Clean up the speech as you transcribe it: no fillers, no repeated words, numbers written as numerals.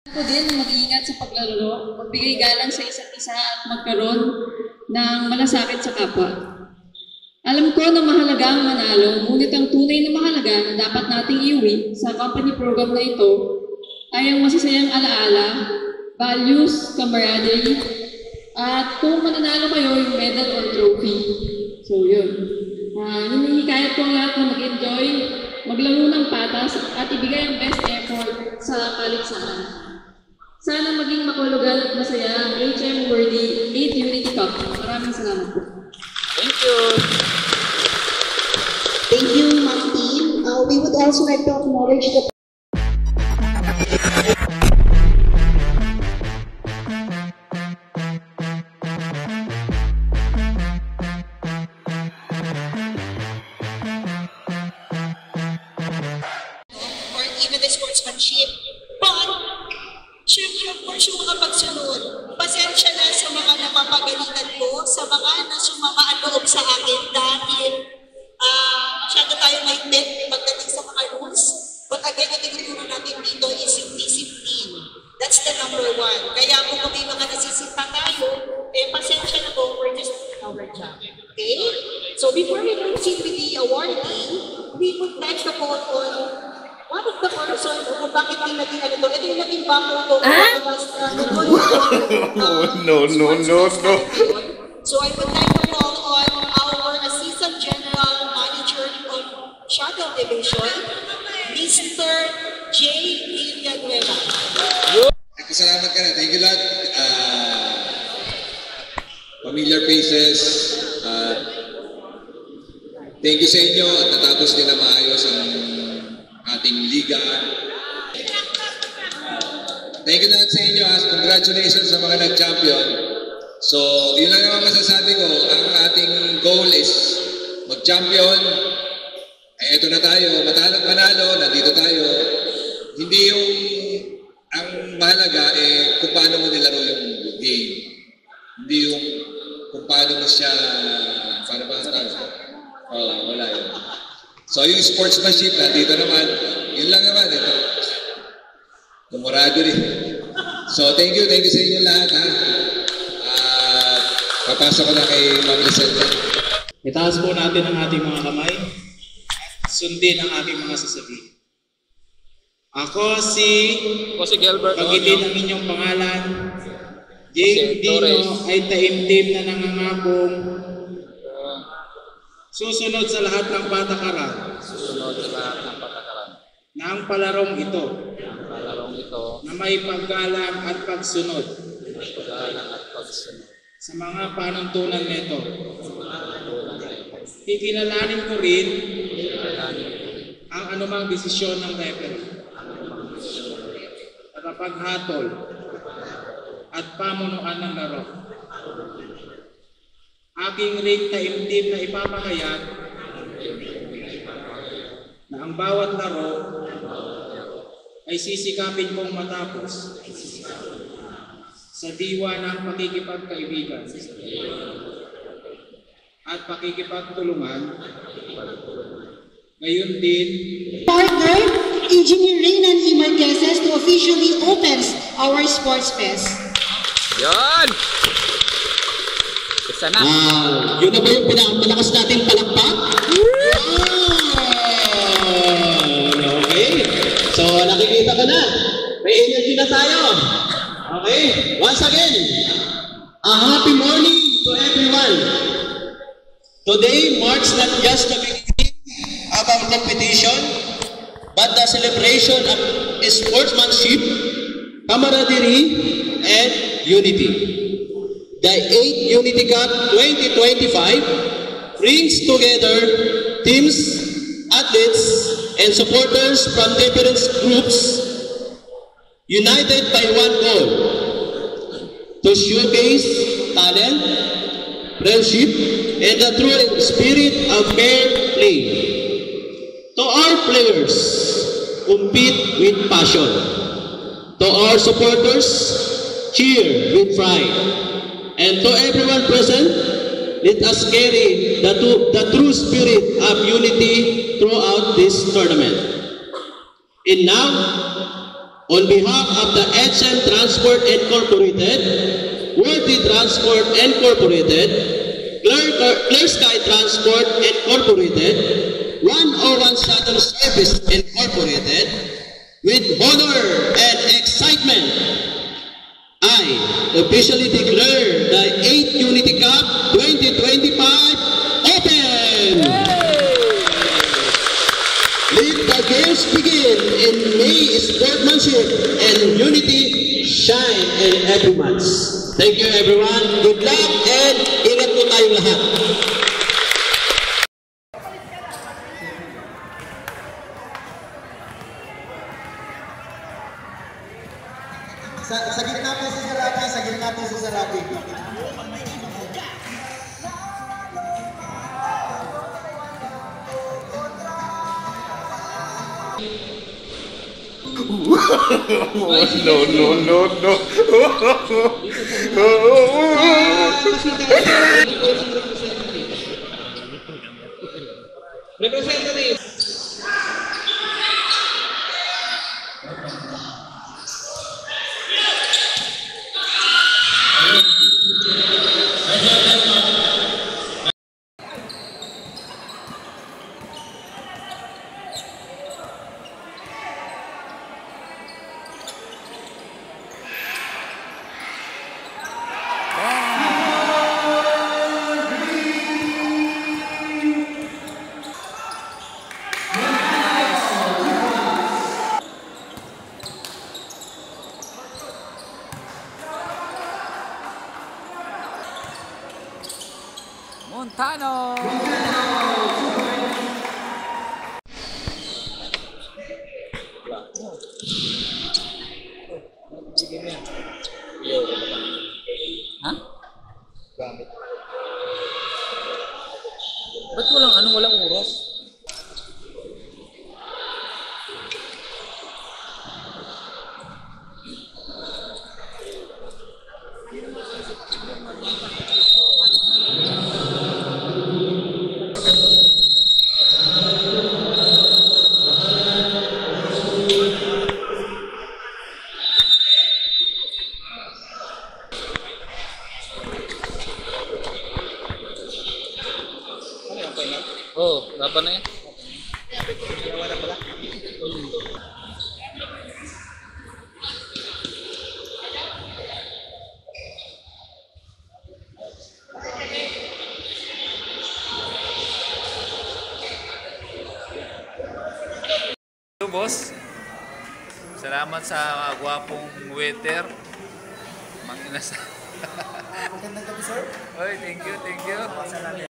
Ako din mag-iingat sa paglalaro, magbigay galang sa isa't isa at magkaroon ng malasakit sa kapwa. Alam ko na mahalaga ang manalo, ngunit ang tunay na mahalaga na dapat nating iuwi sa company program na ito ay ang masasayang alaala, values, camaraderie, at kung mananalo kayo yung medal or trophy. So yun. Hinihikayat ko ang lahat na mag-enjoy, maglaro ng patas at ibigay ang best effort sa paligsahan. Sana maging makulugan at masaya ang HM Worthy 8 Unity Cup. Maraming salamat po. Thank you. Thank you, Ma'am Team. We would also like to acknowledge the or even the sportsmanship. But, syempre, of course, yung mga pagsunod. Pasensya na sa mga napapagalitan ko, sa mga nasumamaan loob sa akin dahil masyado tayo may pagdating sa mga rules. But again, ang tinuturo natin dito is yung discipline. That's the number one. Kaya kung may mga nasisita tayo, pasensya na po, we're just doing our job. Okay? So before we proceed with the awarding, we would like to call on one of the person kung bakit din naging ano to. Ito yung naging bako to. No. So I would like to call on our Assistant General Manager of Shuttle Division, Mr. J. Villanueva. Salamat ka na. Thank you lahat. Familiar faces. Thank you sa inyo at natapos din na maayos ang ating liga. Thank you lahat sa inyo. Congratulations sa mga nag-champion. So, yun lang naman masasabi ko. Ang ating goal is mag-champion. Eto na tayo. Matalo manalo, nandito tayo. Hindi yung ang mahalaga kung paano mo nilaro yung game. Hindi yung kung paano mo siya wala yun. So yung sportsmanship nandito naman, yun lang naman ito. Kumurado rin. So thank you sa inyo lahat ha. Papasok ko na kay Ma'am Lisette. Itaas po natin ang ating mga kamay. Sundin ang ating mga sasabihin. Ako si Gilbert. Pagitin ang inyong pangalan. Jake Dino ay taimtim na nangangakong susunod sa lahat ng patakaran. Na ang palarong ito. Na may paggalang at pagsunod. Sa mga panuntunan nito. Kikilalanin ko rin ang anumang desisyon ng referee. Paghatol at pamunuan ng laro. Aking ring taimtim na ipapakayat na ang bawat laro ay sisikapin kong matapos sa diwa ng pakikipagkaibigan at pakikipagtulungan. Ngayon din, partner, Engineer Reynan E. Marqueses to officially opens our sports fest. Yan! Isa na. Yun na ba yung pinakamalakas nating palakpak? Okay. So, nakikita ko na. May energy na tayo. Okay. Once again, a happy morning to everyone. Today marks not just the beginning of our competition, but the celebration of sportsmanship, camaraderie, and unity. The 8th Unity Cup 2025 brings together teams, athletes, and supporters from different groups, united by one goal: to showcase talent, friendship, and the true spirit of fair play. To our players, compete with passion. To our supporters, cheer with pride. And to everyone present, let us carry the true spirit of unity throughout this tournament. And now, On behalf of the HM Transport Incorporated, Worthy Transport Incorporated, Clear Sky Transport Incorporated, 101 Shuttle Service Incorporated, with honor and excitement, I officially declare the 8th Unity Cup 2025 open! Let the games begin in May sportsmanship and unity shine in every match. Thank you everyone. Good luck and ingat po tayong lahat. Sa gitna po si Sarapi, sa gitna po si Sarapi. Representative. Montano! Ha? Ba't walang oras? Oh, laban na yan. Hello, boss. Salamat sa gwapong waiter. Maganda sa... Magandang gabi, sir. Oy, thank you, thank you.